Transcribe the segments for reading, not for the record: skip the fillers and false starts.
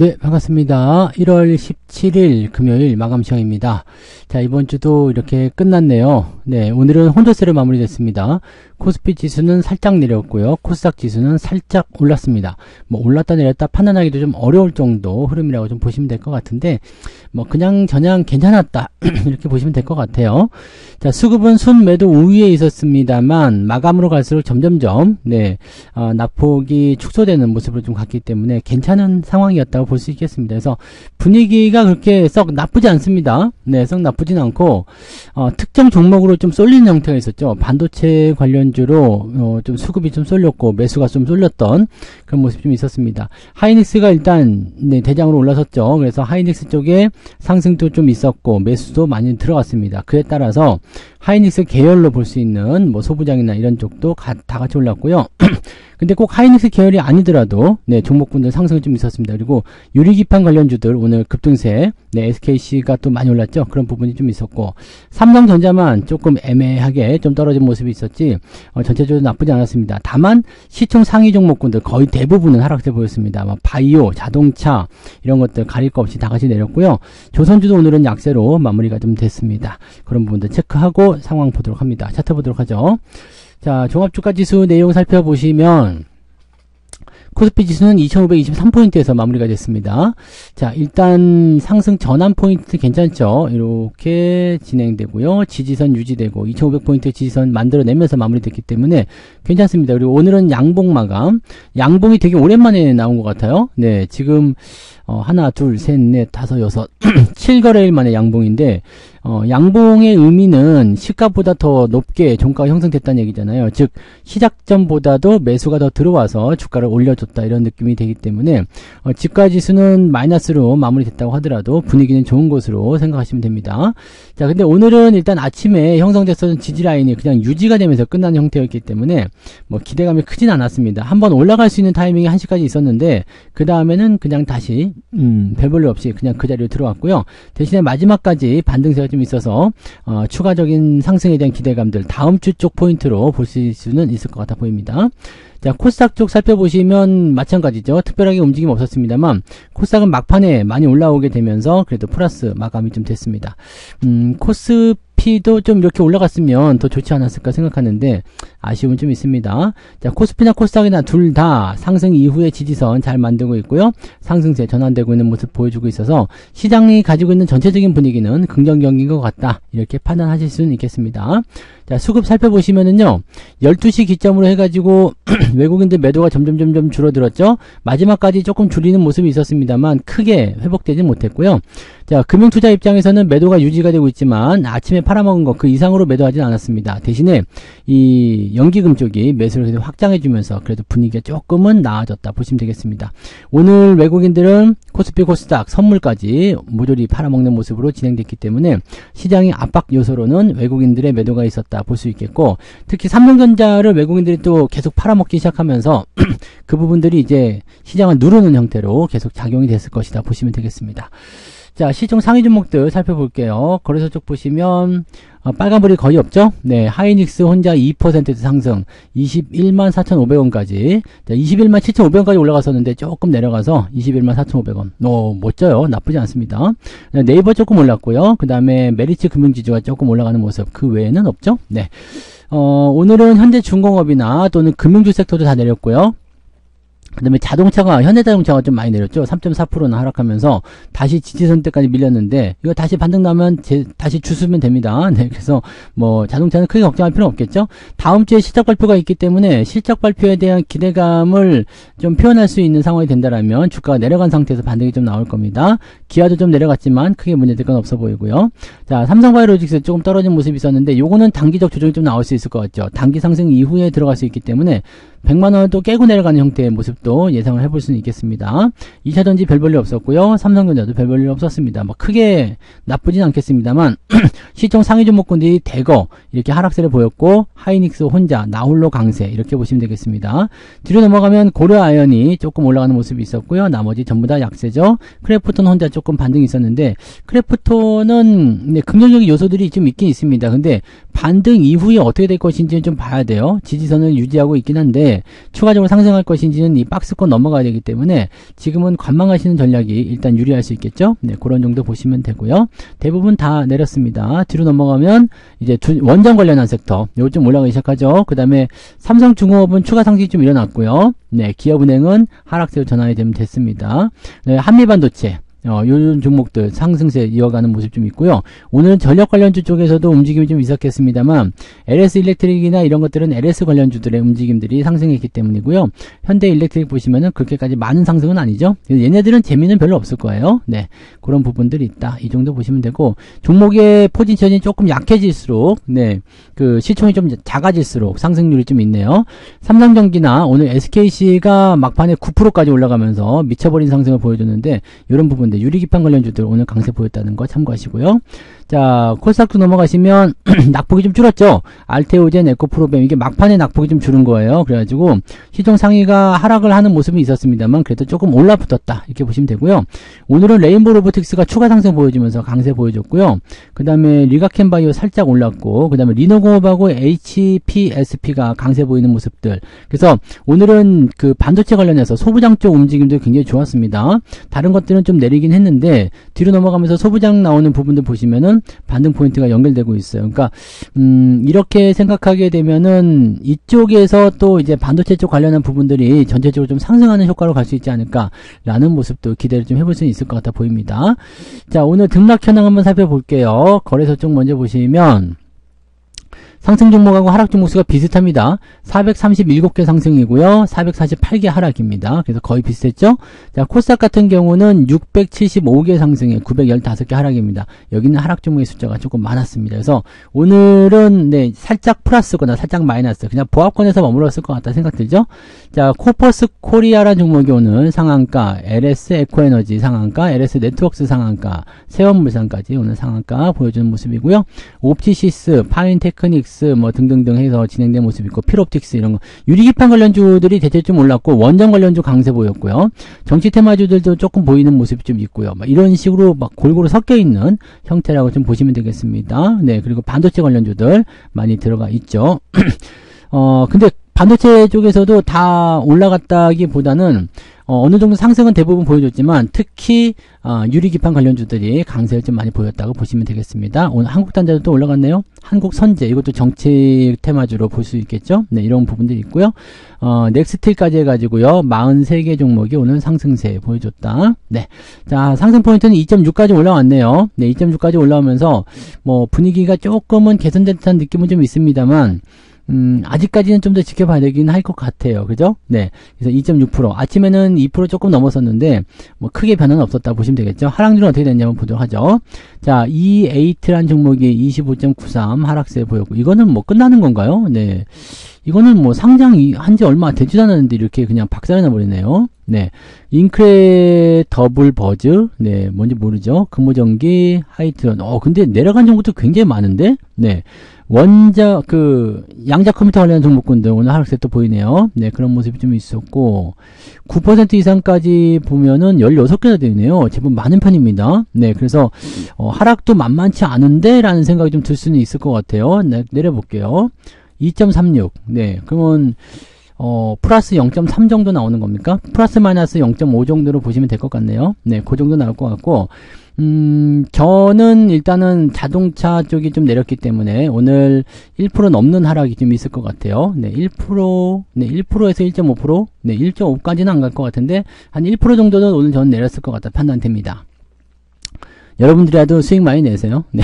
네, 반갑습니다. 1월 17일 금요일 마감 시간입니다. 자, 이번 주도 이렇게 끝났네요. 네, 오늘은 혼조세로 마무리됐습니다. 코스피 지수는 살짝 내렸고요. 코스닥 지수는 살짝 올랐습니다. 뭐 올랐다 내렸다 판단하기도 좀 어려울 정도 흐름이라고 좀 보시면 될 것 같은데, 뭐 그냥 저냥 괜찮았다 이렇게 보시면 될 것 같아요. 자, 수급은 순매도 우위에 있었습니다만 마감으로 갈수록 점점점 낙폭이 축소되는 모습으로 좀 갔기 때문에 괜찮은 상황이었다고 볼 수 있겠습니다. 그래서 분위기가 그렇게 썩 나쁘지 않습니다. 네, 썩 나쁘진 않고 특정 종목으로 좀 쏠리는 형태가 있었죠. 반도체 관련주로 좀 수급이 좀 쏠렸고 매수가 좀 쏠렸던 그런 모습이 좀 있었습니다. 하이닉스가 일단 대장으로 올라섰죠. 그래서 하이닉스 쪽에 상승도 좀 있었고 매수도 많이 들어갔습니다. 그에 따라서 하이닉스 계열로 볼 수 있는 뭐 소부장이나 이런 쪽도 다 같이 올랐고요. 근데 꼭 하이닉스 계열이 아니더라도 종목군들 상승이 좀 있었습니다. 그리고 유리기판 관련주들 오늘 급등세, SKC가 또 많이 올랐죠. 그런 부분이 좀 있었고 삼성전자만 조금 애매하게 좀 떨어진 모습이 있었지 전체적으로 나쁘지 않았습니다. 다만 시총 상위 종목군들 거의 대부분은 하락세 보였습니다. 바이오, 자동차 이런 것들 가릴 거 없이 다 같이 내렸고요. 조선주도 오늘은 약세로 마무리가 좀 됐습니다. 그런 부분들 체크하고 상황 보도록 합니다. 차트 보도록 하죠. 자, 종합주가지수 내용 살펴보시면 코스피 지수는 2523포인트에서 마무리가 됐습니다. 자, 일단 상승 전환 포인트 괜찮죠? 이렇게 진행되고요. 지지선 유지되고 2500포인트 지지선 만들어내면서 마무리됐기 때문에 괜찮습니다. 그리고 오늘은 양봉 마감. 양봉이 되게 오랜만에 나온 것 같아요. 네, 지금 하나, 둘, 셋, 넷, 다섯, 여섯 7거래일 만에 양봉인데 양봉의 의미는 시가보다 더 높게 종가가 형성됐다는 얘기잖아요. 즉 시작전보다도 매수가 더 들어와서 주가를 올려줬다 이런 느낌이 되기 때문에 지가지수는 마이너스로 마무리됐다고 하더라도 분위기는 좋은 것으로 생각하시면 됩니다. 자, 근데 오늘은 일단 아침에 형성됐었던 지지라인이 그냥 유지가 되면서 끝나는 형태였기 때문에 뭐 기대감이 크진 않았습니다. 한번 올라갈 수 있는 타이밍이 1시까지 있었는데 그 다음에는 그냥 다시 별 볼일 없이 그냥 그 자리로 들어왔고요. 대신에 마지막까지 반등세가 좀 있어서 추가적인 상승에 대한 기대감들 다음 주 쪽 포인트로 보실 수는 있을 것 같아 보입니다. 자, 코스닥 쪽 살펴보시면 마찬가지죠. 특별하게 움직임 없었습니다만 코스닥은 막판에 많이 올라오게 되면서 그래도 플러스 마감이 좀 됐습니다. 코스피도 좀 이렇게 올라갔으면 더 좋지 않았을까 생각하는데 아쉬움은 좀 있습니다. 자, 코스피나 코스닥이나 둘 다 상승 이후에 지지선 잘 만들고 있고요. 상승세 전환되고 있는 모습 보여주고 있어서 시장이 가지고 있는 전체적인 분위기는 긍정적인 것 같다. 이렇게 판단하실 수는 있겠습니다. 자, 수급 살펴보시면은요. 12시 기점으로 해가지고 외국인들 매도가 점점 줄어들었죠. 마지막까지 조금 줄이는 모습이 있었습니다만 크게 회복되지 못했고요. 자, 금융투자 입장에서는 매도가 유지가 되고 있지만 아침에 팔아먹은 거 그 이상으로 매도하지는 않았습니다. 대신에 이 연기금 쪽이 매수를 계속 확장해주면서 그래도 분위기가 조금은 나아졌다 보시면 되겠습니다. 오늘 외국인들은 코스피 코스닥 선물까지 모조리 팔아먹는 모습으로 진행됐기 때문에 시장의 압박 요소로는 외국인들의 매도가 있었다 볼 수 있겠고 특히 삼성전자를 외국인들이 또 계속 팔아먹기 시작하면서 그 부분들이 이제 시장을 누르는 형태로 계속 작용이 됐을 것이다 보시면 되겠습니다. 자, 시총 상위 종목들 살펴볼게요. 거래소 쪽 보시면 빨간불이 거의 없죠. 네, 하이닉스 혼자 2% 상승 21만 4,500원까지 21만 7,500원까지 올라갔었는데 조금 내려가서 21만 4,500원 멋져요. 나쁘지 않습니다. 네이버 조금 올랐고요. 그 다음에 메리츠 금융지주가 조금 올라가는 모습 그 외에는 없죠. 네, 오늘은 현대중공업이나 또는 금융주 섹터도 다 내렸고요. 그 다음에 자동차가 현대자동차가 좀 많이 내렸죠. 3.4%나 하락하면서 다시 지지선 때까지 밀렸는데 이거 다시 반등 나면 다시 주스면 됩니다. 네, 그래서 뭐 자동차는 크게 걱정할 필요는 없겠죠. 다음 주에 실적 발표가 있기 때문에 실적 발표에 대한 기대감을 좀 표현할 수 있는 상황이 된다라면 주가가 내려간 상태에서 반등이 좀 나올 겁니다. 기아도 좀 내려갔지만 크게 문제될 건 없어 보이고요. 자, 삼성바이오로직스 조금 떨어진 모습이 있었는데 요거는 단기적 조정이 좀 나올 수 있을 것 같죠. 단기 상승 이후에 들어갈 수 있기 때문에 100만원을 또 깨고 내려가는 형태의 모습도 예상을 해볼 수는 있겠습니다. 2차전지 별 볼일 없었고요. 삼성전자도 별 볼일 없었습니다. 뭐 크게 나쁘진 않겠습니다만 시총 상위 종목군들이 대거 이렇게 하락세를 보였고 하이닉스 혼자 나홀로 강세 이렇게 보시면 되겠습니다. 뒤로 넘어가면 고려아연이 조금 올라가는 모습이 있었고요. 나머지 전부 다 약세죠. 크래프톤 혼자 조금 조금 반등이 있었는데, 크래프톤은 네, 긍정적인 요소들이 좀 있긴 있습니다. 근데 반등 이후에 어떻게 될 것인지는 좀 봐야 돼요. 지지선을 유지하고 있긴 한데 추가적으로 상승할 것인지는 이 박스권 넘어가야 되기 때문에 지금은 관망하시는 전략이 일단 유리할 수 있겠죠. 네, 그런 정도 보시면 되고요. 대부분 다 내렸습니다. 뒤로 넘어가면 이제 원전 관련한 섹터 요거 좀 올라가기 시작하죠. 그 다음에 삼성중공업은 추가 상승이 좀 일어났고요. 네, 기업은행은 하락세로 전환이 되면 됐습니다. 네, 한미반도체 요런 종목들 상승세 이어가는 모습 좀 있고요. 오늘은 전력 관련주 쪽에서도 움직임이 좀 있었겠습니다만 LS 일렉트릭이나 이런 것들은 LS 관련주들의 움직임들이 상승했기 때문이고요. 현대 일렉트릭 보시면은 그렇게까지 많은 상승은 아니죠. 얘네들은 재미는 별로 없을 거예요. 네, 그런 부분들이 있다. 이 정도 보시면 되고, 종목의 포지션이 조금 약해질수록 네, 그 시총이 좀 작아질수록 상승률이 좀 있네요. 삼성전기나 오늘 SKC가 막판에 9%까지 올라가면서 미쳐버린 상승을 보여줬는데 이런 부분 유리기판 관련주들 오늘 강세 보였다는 거 참고하시고요. 자, 코스닥도 넘어가시면 낙폭이 좀 줄었죠. 알테오젠, 에코프로뱀 이게 막판에 낙폭이 좀 줄은 거예요. 그래가지고 시총 상위가 하락을 하는 모습이 있었습니다만 그래도 조금 올라붙었다 이렇게 보시면 되고요. 오늘은 레인보우 로보틱스가 추가 상승 보여주면서 강세 보여줬고요. 그 다음에 리가켄바이오 살짝 올랐고, 그 다음에 리노공업하고 HPSP가 강세 보이는 모습들. 그래서 오늘은 그 반도체 관련해서 소부장 쪽 움직임도 굉장히 좋았습니다. 다른 것들은 좀 내리긴 했는데 뒤로 넘어가면서 소부장 나오는 부분들 보시면은 반등 포인트가 연결되고 있어요. 그러니까 이렇게 생각하게 되면은 이쪽에서 또 이제 반도체 쪽 관련한 부분들이 전체적으로 좀 상승하는 효과로 갈 수 있지 않을까라는 모습도 기대를 좀 해볼 수 있을 것 같아 보입니다. 자, 오늘 등락 현황 한번 살펴볼게요. 거래소 쪽 먼저 보시면 상승 종목하고 하락 종목 수가 비슷합니다. 437개 상승이고요. 448개 하락입니다. 그래서 거의 비슷했죠? 자, 코스닥 같은 경우는 675개 상승에 915개 하락입니다. 여기는 하락 종목의 숫자가 조금 많았습니다. 그래서 오늘은 네, 살짝 플러스거나 살짝 마이너스, 그냥 보합권에서 머물렀을 것 같다 생각 들죠? 자, 코퍼스 코리아라는 종목이 오늘 상한가, LS 에코에너지 상한가, LS 네트워크스 상한가, 세원물산까지 오늘 상한가 보여주는 모습이고요. 옵티시스, 파인테크닉스 뭐 등등등 해서 진행된 모습이 있고, 필옵틱스 이런 거, 유리기판 관련주들이 대체 좀 올랐고, 원전 관련주 강세 보였고요. 정치 테마주들도 조금 보이는 모습이 좀 있고요. 막 이런 식으로 막 골고루 섞여 있는 형태라고 좀 보시면 되겠습니다. 네, 그리고 반도체 관련주들 많이 들어가 있죠. 근데 반도체 쪽에서도 다 올라갔다기보다는 어느 정도 상승은 대부분 보여줬지만 특히 유리기판 관련주들이 강세를 좀 많이 보였다고 보시면 되겠습니다. 오늘 한국단자도 또 올라갔네요. 한국선제, 이것도 정책 테마주로 볼 수 있겠죠. 네, 이런 부분들이 있고요. 넥스틸까지 해가지고요, 43개 종목이 오늘 상승세 보여줬다. 네, 자, 상승 포인트는 2.6까지 올라왔네요. 네, 2.6까지 올라오면서 뭐 분위기가 조금은 개선된 듯한 느낌은 좀 있습니다만 아직까지는 좀 더 지켜봐야 되긴 할 것 같아요. 그죠? 네. 그래서 2.6%. 아침에는 2% 조금 넘었었는데, 뭐, 크게 변화는 없었다 보시면 되겠죠? 하락률은 어떻게 됐냐 한번 보도록 하죠. 자, E8라는 종목이 25.93 하락세 보였고, 이거는 뭐 끝나는 건가요? 네. 이거는 뭐 상장한 지 얼마 되지도 않았는데 이렇게 그냥 박살이 나버리네요. 네. 잉크레 더블 버즈. 네. 뭔지 모르죠? 금호전기, 하이트론. 근데 내려간 종목도 굉장히 많은데? 네. 양자 컴퓨터 관련한 종목군들 오늘 하락세 또 보이네요. 네, 그런 모습이 좀 있었고, 9% 이상까지 보면은 16개나 되네요. 제법 많은 편입니다. 네, 그래서, 하락도 만만치 않은데? 라는 생각이 좀 들 수는 있을 것 같아요. 네, 내려볼게요. 2.36. 네, 그러면, 플러스 0.3 정도 나오는 겁니까? 플러스 마이너스 0.5 정도로 보시면 될 것 같네요. 네, 그 정도 나올 것 같고, 저는 일단은 자동차 쪽이 좀 내렸기 때문에 오늘 1% 넘는 하락이 좀 있을 것 같아요. 네, 1%, 네, 1%에서 1.5%, 네, 1.5까지는 안 갈 것 같은데, 한 1% 정도는 오늘 저는 내렸을 것 같다 판단됩니다. 여러분들이라도 수익 많이 내세요. 네.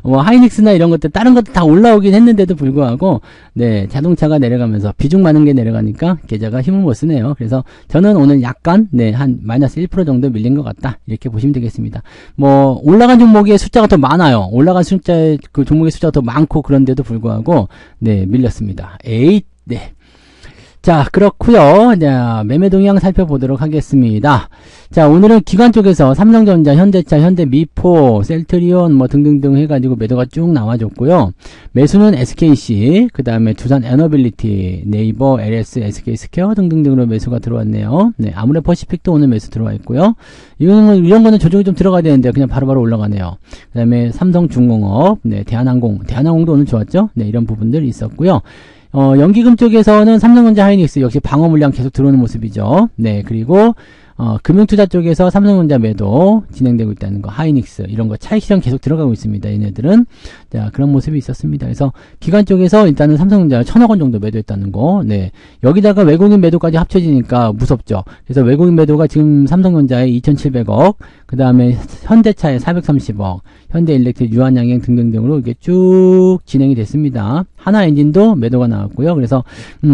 뭐 하이닉스나 이런 것들 다른 것들 다 올라오긴 했는데도 불구하고 네, 자동차가 내려가면서 비중 많은 게 내려가니까 계좌가 힘을 못 쓰네요. 그래서 저는 오늘 약간 네, 한 마이너스 1% 정도 밀린 것 같다 이렇게 보시면 되겠습니다. 뭐 올라간 종목의 숫자가 더 많아요. 올라간 숫자의 그 종목의 숫자가 더 많고 그런데도 불구하고 네, 밀렸습니다. 네. 자, 그렇고요. 자, 매매 동향 살펴보도록 하겠습니다. 자, 오늘은 기관 쪽에서 삼성전자, 현대차, 현대미포, 셀트리온 뭐 등등등 해가지고 매도가 쭉 나와줬고요. 매수는 SKC, 그 다음에 두산 에너빌리티, 네이버, LS, SK스퀘어 등등등으로 매수가 들어왔네요. 네, 아모레퍼시픽도 오늘 매수 들어와 있고요. 이런 거는 조정이 좀 들어가야 되는데 그냥 바로바로 올라가네요. 그 다음에 삼성중공업, 네, 대한항공도 오늘 좋았죠. 네, 이런 부분들이 있었고요. 연기금 쪽에서는 삼성전자, 하이닉스 역시 방어 물량 계속 들어오는 모습이죠. 네, 그리고 금융투자 쪽에서 삼성전자 매도 진행되고 있다는 거, 하이닉스 이런 거 차익 실현 계속 들어가고 있습니다. 얘네들은 자, 그런 모습이 있었습니다. 그래서 기관 쪽에서 일단은 삼성전자 1,000억 원 정도 매도했다는 거. 네, 여기다가 외국인 매도까지 합쳐지니까 무섭죠. 그래서 외국인 매도가 지금 삼성전자에 2,700억, 그 다음에 현대차에 430억, 현대일렉트릭, 유한양행 등등등으로 이게 쭉 진행이 됐습니다. 하나엔진도 매도가 나왔고요. 그래서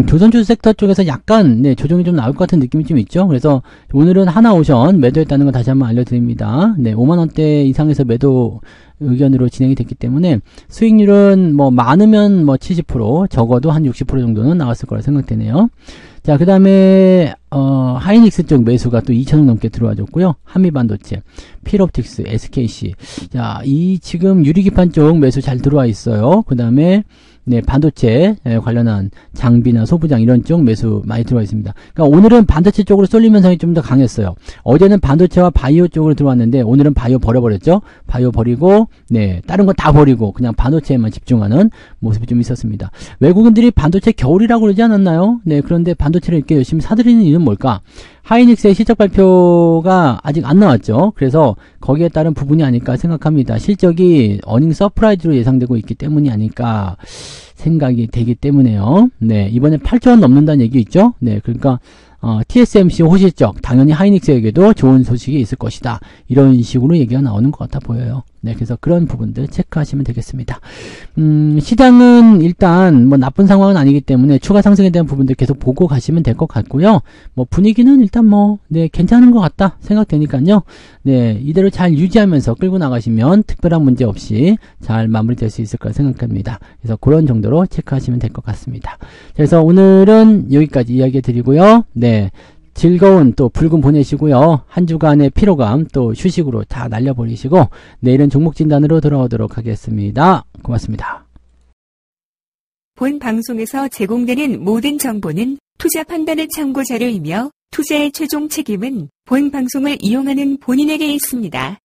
조선주 섹터 쪽에서 약간 네, 조정이 좀 나올 것 같은 느낌이 좀 있죠. 그래서 오늘은 하나오션 매도했다는 거 다시 한번 알려드립니다. 네, 5만원대 이상에서 매도 의견으로 진행이 됐기 때문에 수익률은 뭐 많으면 뭐 70%, 적어도 한 60% 정도는 나왔을 거라 생각되네요. 자, 그 다음에 하이닉스 쪽 매수가 또 2,000억 넘게 들어와줬고요. 한미반도체, 필옵틱스, SKC. 자, 이 지금 유리기판 쪽 매수 잘 들어와 있어요. 그 다음에 네, 반도체 관련한 장비나 소부장 이런 쪽 매수 많이 들어와 있습니다. 그러니까 오늘은 반도체 쪽으로 쏠림 현상이 좀 더 강했어요. 어제는 반도체와 바이오 쪽으로 들어왔는데 오늘은 바이오 버려버렸죠. 바이오 버리고 네, 다른 거 다 버리고 그냥 반도체에만 집중하는 모습이 좀 있었습니다. 외국인들이 반도체 겨울이라고 그러지 않았나요? 네, 그런데 반도체를 이렇게 열심히 사들이는 이유는 뭘까? 하이닉스의 실적 발표가 아직 안 나왔죠. 그래서 거기에 따른 부분이 아닐까 생각합니다. 실적이 어닝 서프라이즈로 예상되고 있기 때문이 아닐까 생각이 되기 때문에요. 네, 이번에 8조 원 넘는다는 얘기 있죠. 네, 그러니까 TSMC 호실적, 당연히 하이닉스에게도 좋은 소식이 있을 것이다. 이런 식으로 얘기가 나오는 것 같아 보여요. 네, 그래서 그런 부분들 체크하시면 되겠습니다. 시장은 일단 뭐 나쁜 상황은 아니기 때문에 추가 상승에 대한 부분들 계속 보고 가시면 될 것 같고요. 뭐 분위기는 일단 뭐, 네, 괜찮은 것 같다 생각되니까요. 네, 이대로 잘 유지하면서 끌고 나가시면 특별한 문제 없이 잘 마무리될 수 있을 거라 생각합니다. 그래서 그런 정도로 체크하시면 될 것 같습니다. 그래서 오늘은 여기까지 이야기 드리고요. 네. 즐거운 또 불금 보내시고요. 한 주간의 피로감 또 휴식으로 다 날려버리시고 내일은 종목 진단으로 돌아오도록 하겠습니다. 고맙습니다. 본 방송에서 제공되는 모든 정보는 투자 판단의 참고 자료이며 투자의 최종 책임은 본 방송을 이용하는 본인에게 있습니다.